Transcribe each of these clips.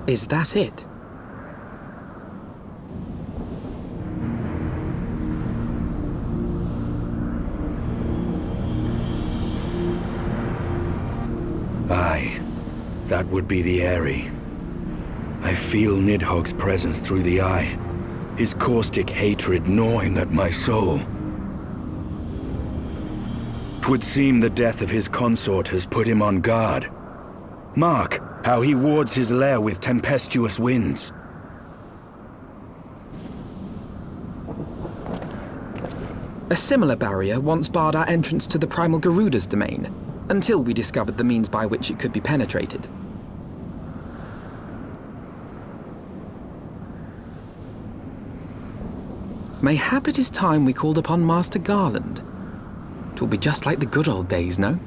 Is that it? Aye, that would be the Eyrie. I feel Nidhogg's presence through the eye, his caustic hatred gnawing at my soul. 'Twould seem the death of his consort has put him on guard. Mark how he wards his lair with tempestuous winds. A similar barrier once barred our entrance to the primal Garuda's domain, until we discovered the means by which it could be penetrated. Mayhap it is time we called upon Master Garland. 'Twill be just like the good old days, no?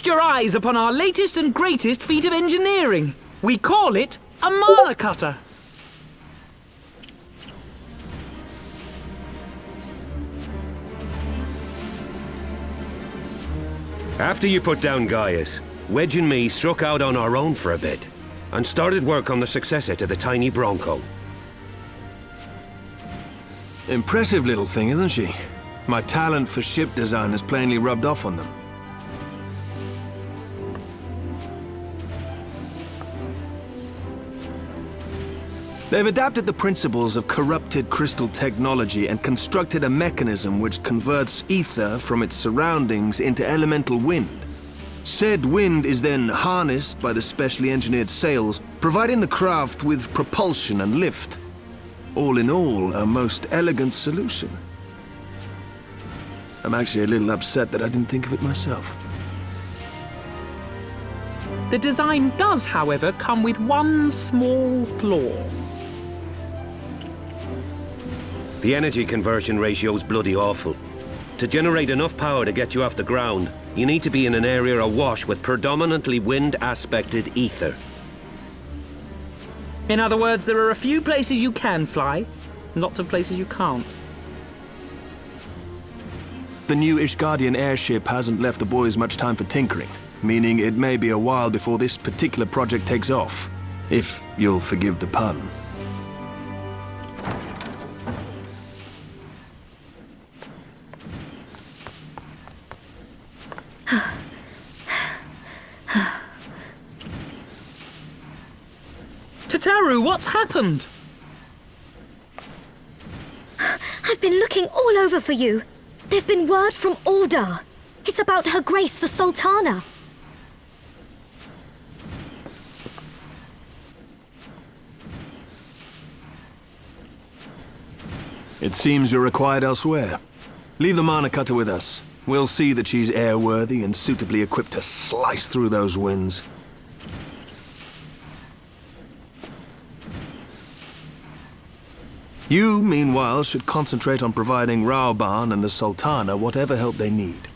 Feast your eyes upon our latest and greatest feat of engineering. We call it a mana cutter. After you put down Gaius, Wedge and me struck out on our own for a bit, and started work on the successor to the tiny Bronco. Impressive little thing, isn't she? My talent for ship design has plainly rubbed off on them. They've adapted the principles of corrupted crystal technology and constructed a mechanism which converts ether from its surroundings into elemental wind. Said wind is then harnessed by the specially engineered sails, providing the craft with propulsion and lift. All in all, a most elegant solution. I'm actually a little upset that I didn't think of it myself. The design does, however, come with one small flaw. The energy conversion ratio's bloody awful. To generate enough power to get you off the ground, you need to be in an area awash with predominantly wind-aspected ether. In other words, there are a few places you can fly, and lots of places you can't. The new Ishgardian airship hasn't left the boys much time for tinkering, meaning it may be a while before this particular project takes off, if you'll forgive the pun. Tataru, what's happened? I've been looking all over for you. There's been word from Aldar. It's about Her Grace the Sultana. It seems you're required elsewhere. Leave the mana cutter with us. We'll see that she's airworthy and suitably equipped to slice through those winds. You, meanwhile, should concentrate on providing Raoban and the Sultana whatever help they need.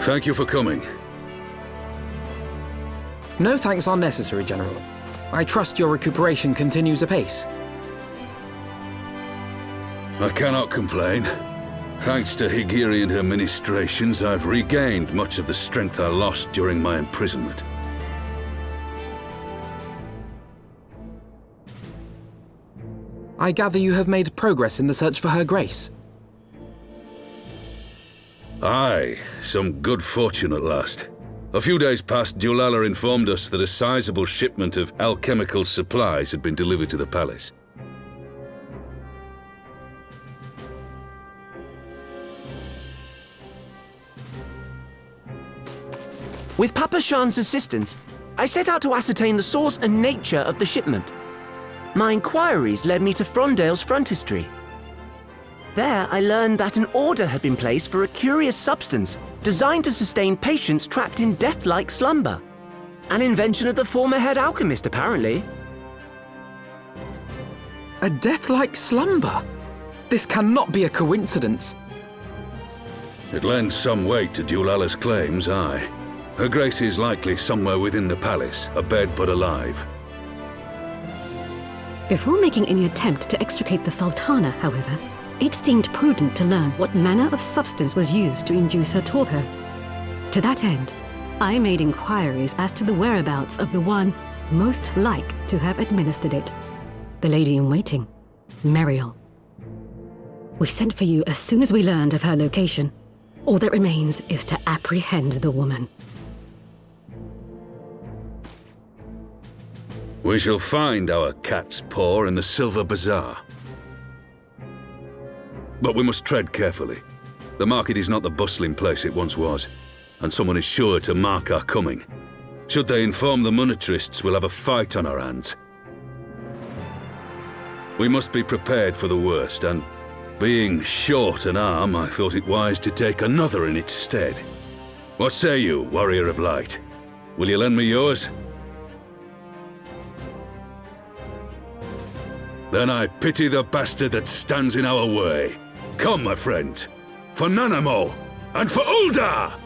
Thank you for coming. No thanks are necessary, General. I trust your recuperation continues apace. I cannot complain. Thanks to Higirian administrations, I've regained much of the strength I lost during my imprisonment. I gather you have made progress in the search for Her Grace. Aye, some good fortune at last. A few days past, Dulala informed us that a sizable shipment of alchemical supplies had been delivered to the palace. With Papa Shan's assistance, I set out to ascertain the source and nature of the shipment. My inquiries led me to Frondale's frontistery. There, I learned that an order had been placed for a curious substance designed to sustain patients trapped in death-like slumber. An invention of the former head alchemist, apparently. A death-like slumber? This cannot be a coincidence. It lends some weight to Dulala's claims, aye. Her Grace is likely somewhere within the palace, abed but alive. Before making any attempt to extricate the Sultana, however, it seemed prudent to learn what manner of substance was used to induce her torpor. To that end, I made inquiries as to the whereabouts of the one most like to have administered it, the lady-in-waiting, Meriel. We sent for you as soon as we learned of her location. All that remains is to apprehend the woman. We shall find our cat's paw in the Silver Bazaar. But we must tread carefully. The market is not the bustling place it once was, and someone is sure to mark our coming. Should they inform the monetarists, we'll have a fight on our hands. We must be prepared for the worst, and being short an arm, I thought it wise to take another in its stead. What say you, Warrior of Light? Will you lend me yours? Then I pity the bastard that stands in our way. Come, my friends, for Nanamo and for Ul'dah!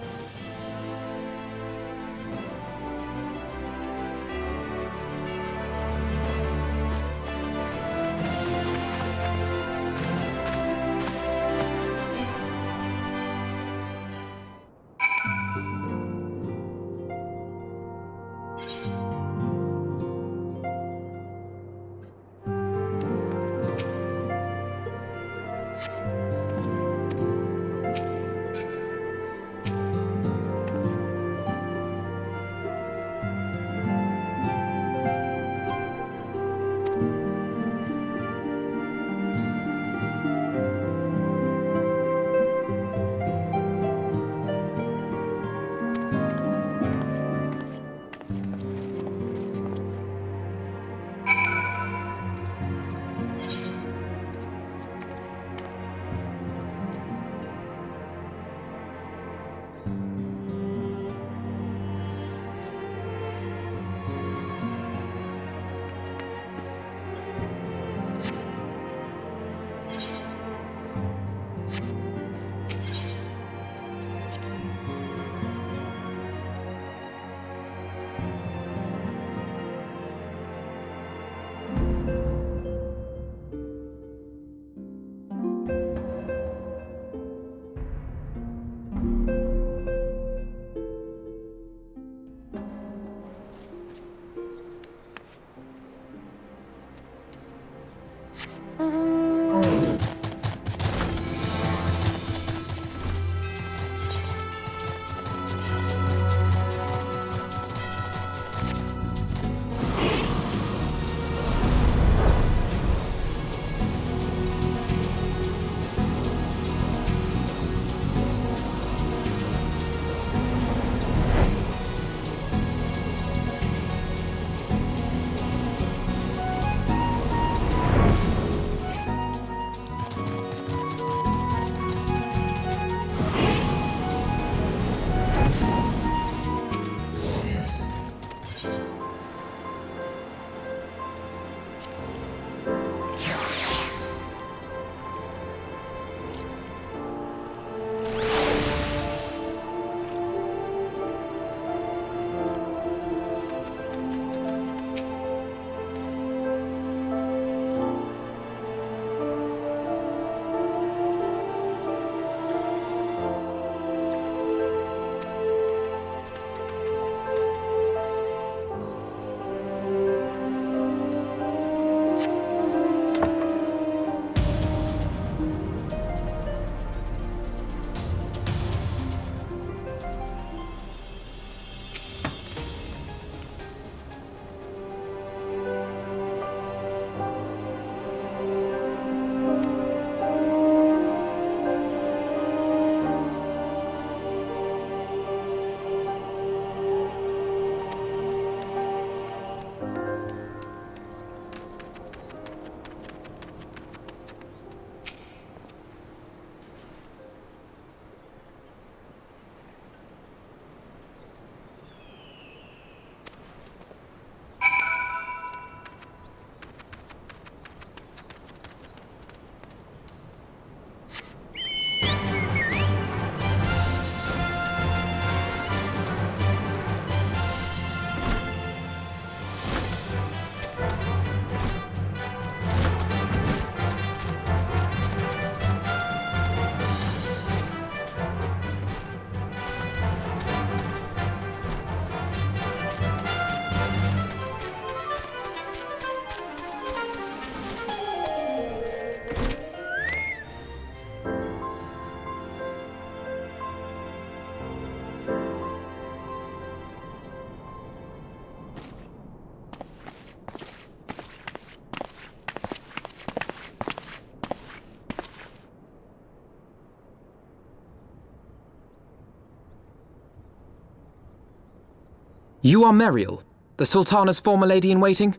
You are Meriel, the Sultana's former lady-in-waiting?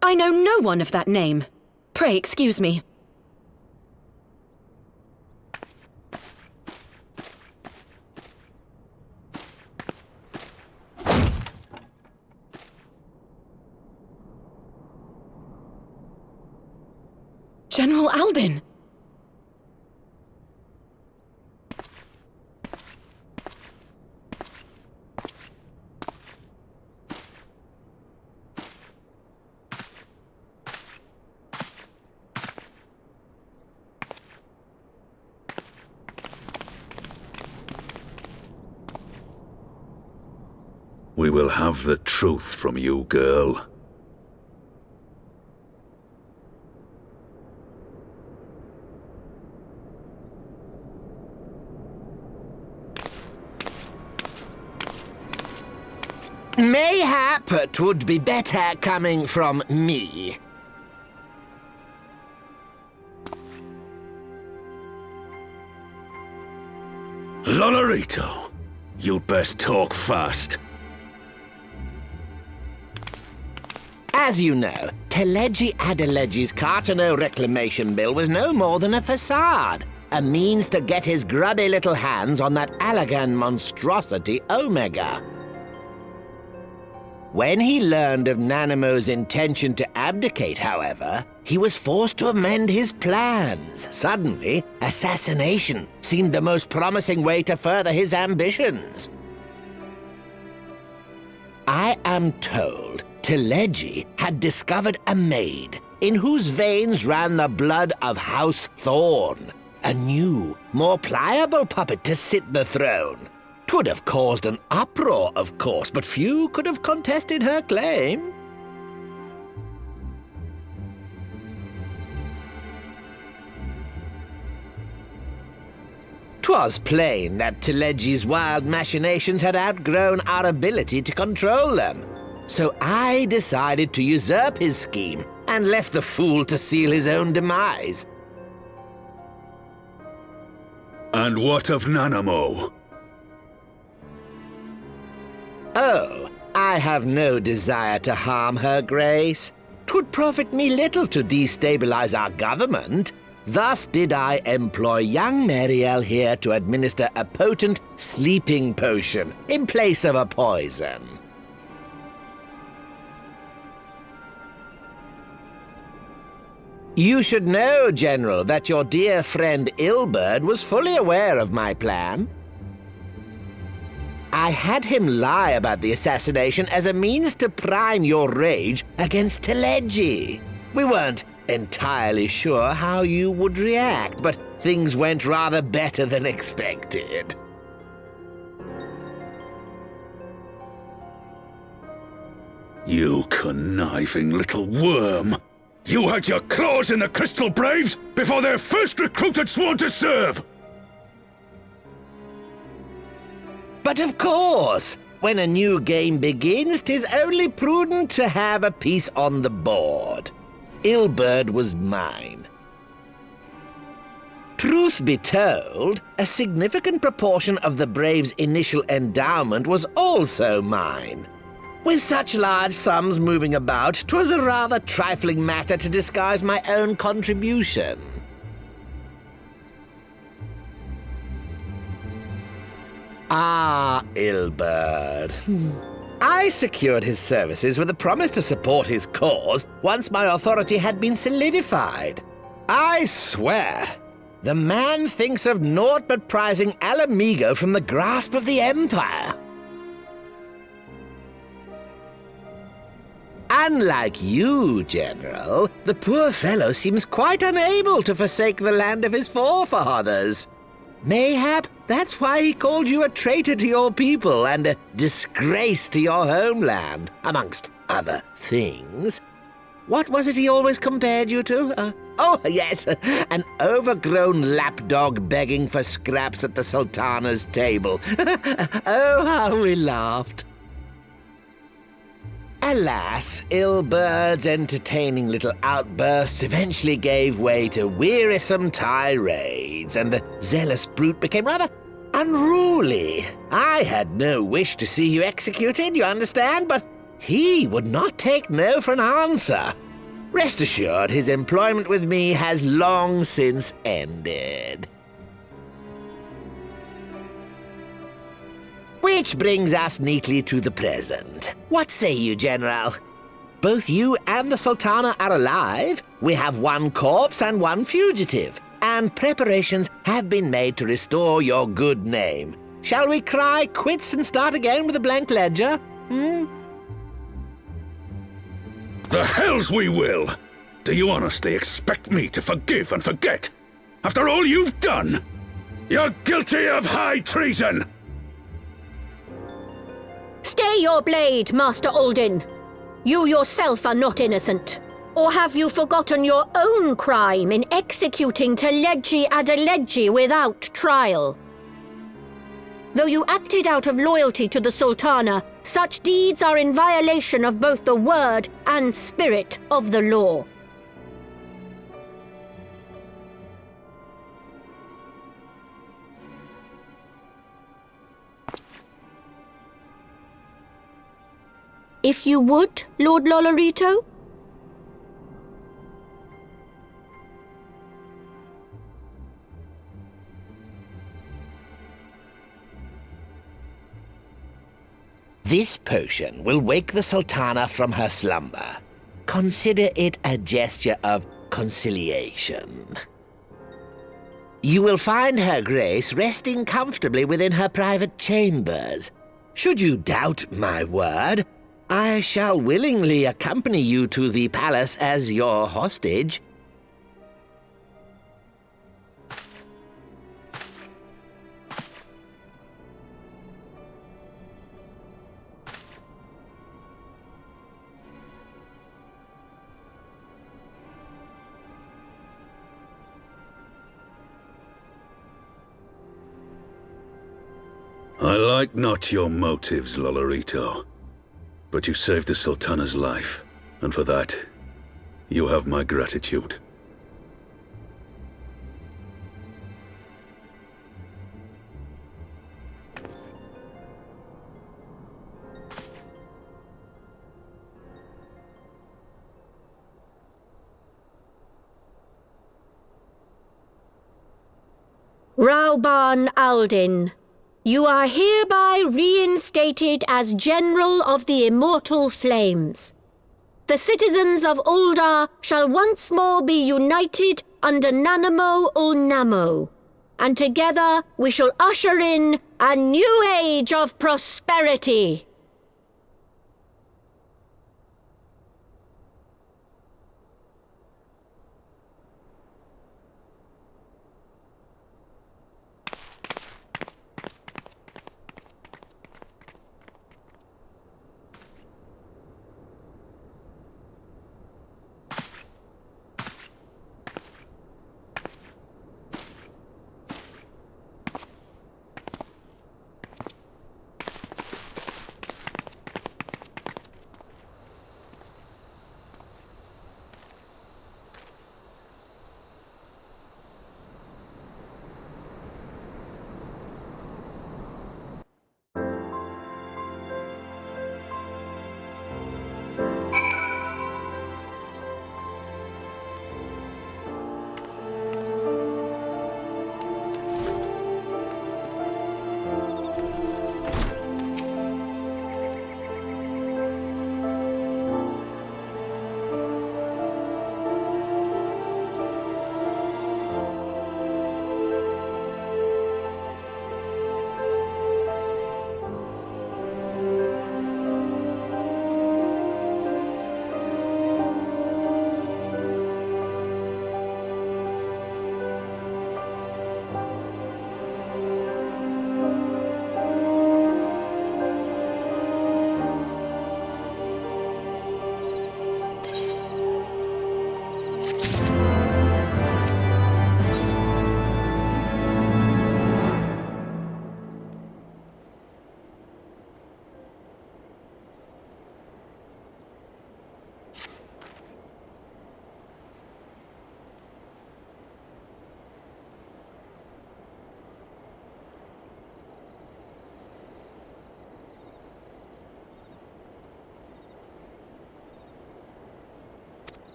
I know no one of that name. Pray excuse me. General Alden! We will have the truth from you, girl. Mayhap 'twould be better coming from me. Lolarito, you'd best talk fast. As you know, Teleji Adeleji's Cartano reclamation bill was no more than a facade, a means to get his grubby little hands on that Allagan monstrosity Omega. When he learned of Nanamo's intention to abdicate, however, he was forced to amend his plans. Suddenly, assassination seemed the most promising way to further his ambitions. I am told Teleji had discovered a maid in whose veins ran the blood of House Thorn, a new, more pliable puppet to sit the throne. 'Twould have caused an uproar, of course, but few could have contested her claim. 'Twas plain that Teleji's wild machinations had outgrown our ability to control them. So I decided to usurp his scheme and left the fool to seal his own demise. And what of Nanamo? Oh, I have no desire to harm her grace. 'Twould profit me little to destabilize our government. Thus did I employ young Meriel here to administer a potent sleeping potion in place of a poison. You should know, General, that your dear friend Ilberd was fully aware of my plan. I had him lie about the assassination as a means to prime your rage against Teleji. We weren't entirely sure how you would react, but things went rather better than expected. You conniving little worm! You had your claws in the Crystal Braves before their first recruit had sworn to serve! But of course, when a new game begins, 'tis only prudent to have a piece on the board. Ilberd was mine. Truth be told, a significant proportion of the Braves' initial endowment was also mine. With such large sums moving about, 'twas a rather trifling matter to disguise my own contribution. Ah, Ilberd. I secured his services with a promise to support his cause once my authority had been solidified. I swear, the man thinks of naught but prizing Alamigo from the grasp of the Empire. Unlike you, General, the poor fellow seems quite unable to forsake the land of his forefathers. Mayhap that's why he called you a traitor to your people and a disgrace to your homeland, amongst other things. What was it he always compared you to? Oh, yes, an overgrown lapdog begging for scraps at the Sultana's table. Oh, how we laughed. Alas, Ilbert's entertaining little outbursts eventually gave way to wearisome tirades, and the zealous brute became rather unruly. I had no wish to see you executed, you understand, but he would not take no for an answer. Rest assured, his employment with me has long since ended. Which brings us neatly to the present. What say you, General? Both you and the Sultana are alive. We have one corpse and one fugitive, and preparations have been made to restore your good name. Shall we cry quits and start again with a blank ledger? The hells we will! Do you honestly expect me to forgive and forget? After all you've done? You're guilty of high treason! Stay your blade, Master Alden. You yourself are not innocent. Or have you forgotten your own crime in executing Teleggi Adeleggi without trial? Though you acted out of loyalty to the Sultana, such deeds are in violation of both the word and spirit of the law. If you would, Lord Lolorito? This potion will wake the Sultana from her slumber. Consider it a gesture of conciliation. You will find Her Grace resting comfortably within her private chambers. Should you doubt my word, I shall willingly accompany you to the palace as your hostage. I like not your motives, Lolorito. But you saved the Sultana's life, and for that, you have my gratitude. Rauban Aldin, you are hereby reinstated as General of the Immortal Flames. The citizens of Uldar shall once more be united under Nanamo Ulnamo, and together we shall usher in a new age of prosperity.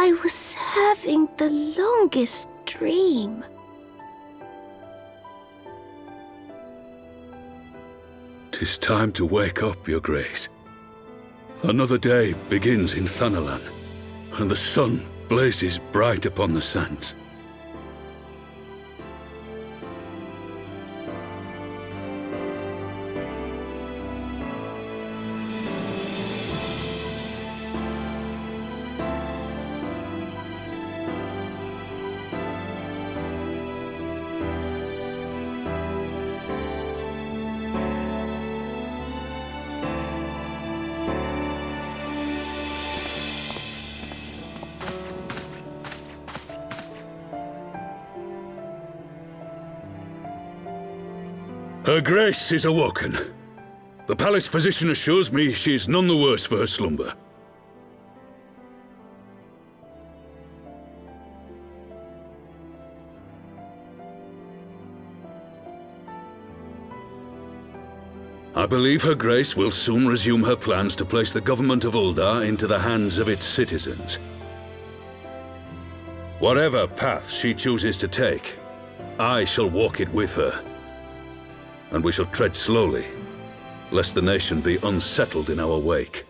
I was having the longest dream. "'Tis time to wake up, Your Grace. Another day begins in Thanalan, and the sun blazes bright upon the sands. Her Grace is awoken. The palace physician assures me she is none the worse for her slumber. I believe Her Grace will soon resume her plans to place the government of Uldar into the hands of its citizens. Whatever path she chooses to take, I shall walk it with her. And we shall tread slowly, lest the nation be unsettled in our wake.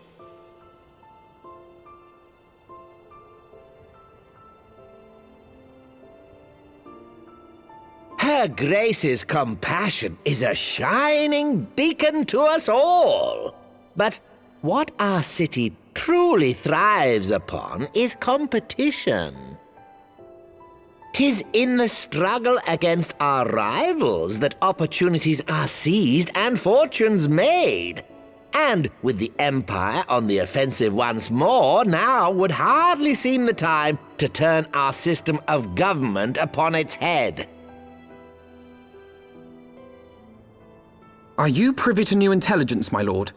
Her Grace's compassion is a shining beacon to us all. But what our city truly thrives upon is competition. 'Tis in the struggle against our rivals that opportunities are seized and fortunes made. And with the Empire on the offensive once more, now would hardly seem the time to turn our system of government upon its head. Are you privy to new intelligence, my lord?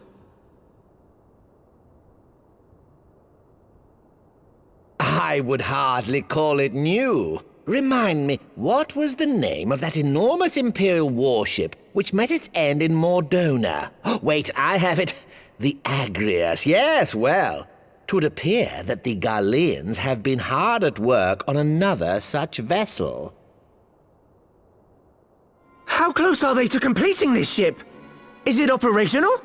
I would hardly call it new. Remind me, what was the name of that enormous Imperial warship which met its end in Mordona? Wait, I have it. The Agrius. Yes, well, 'twould appear that the Garleans have been hard at work on another such vessel. How close are they to completing this ship? Is it operational?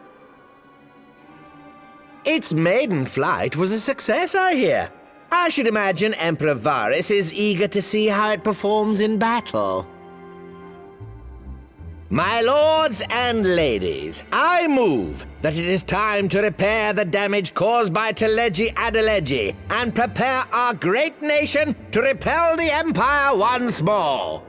Its maiden flight was a success, I hear. I should imagine Emperor Varys is eager to see how it performs in battle. My lords and ladies, I move that it is time to repair the damage caused by Telegi Adelegi and prepare our great nation to repel the Empire once more.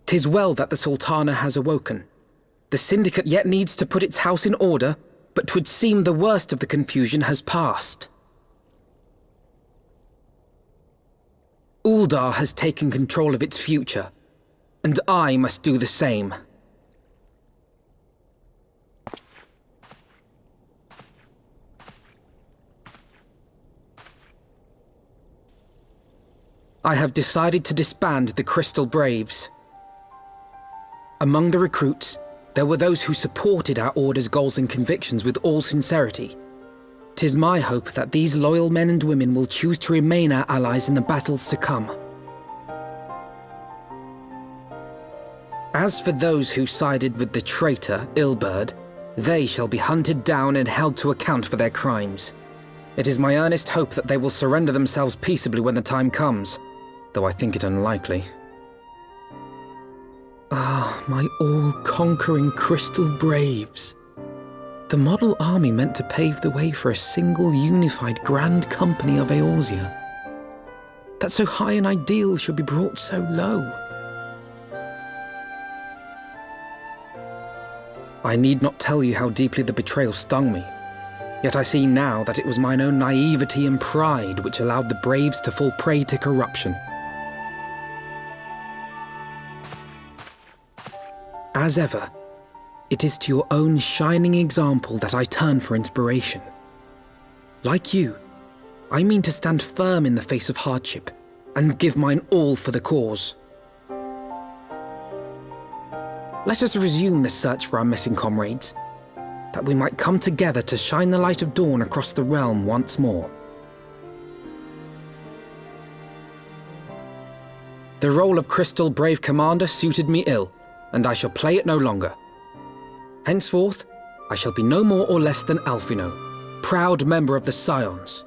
"'Tis well that the Sultana has awoken. The Syndicate yet needs to put its house in order, but 'twould seem the worst of the confusion has passed. Uldar has taken control of its future, and I must do the same. I have decided to disband the Crystal Braves. Among the recruits, there were those who supported our Order's goals and convictions with all sincerity. 'Tis my hope that these loyal men and women will choose to remain our allies in the battles to come. As for those who sided with the traitor, Ilberd, they shall be hunted down and held to account for their crimes. It is my earnest hope that they will surrender themselves peaceably when the time comes, though I think it unlikely. Ah, my all-conquering Crystal Braves. The model army meant to pave the way for a single unified grand company of Eorzea. That so high an ideal should be brought so low. I need not tell you how deeply the betrayal stung me, yet I see now that it was mine own naivety and pride which allowed the Braves to fall prey to corruption. As ever, it is to your own shining example that I turn for inspiration. Like you, I mean to stand firm in the face of hardship and give mine all for the cause. Let us resume the search for our missing comrades, that we might come together to shine the light of dawn across the realm once more. The role of Crystal Brave Commander suited me ill, and I shall play it no longer. Henceforth, I shall be no more or less than Alphino, proud member of the Scions.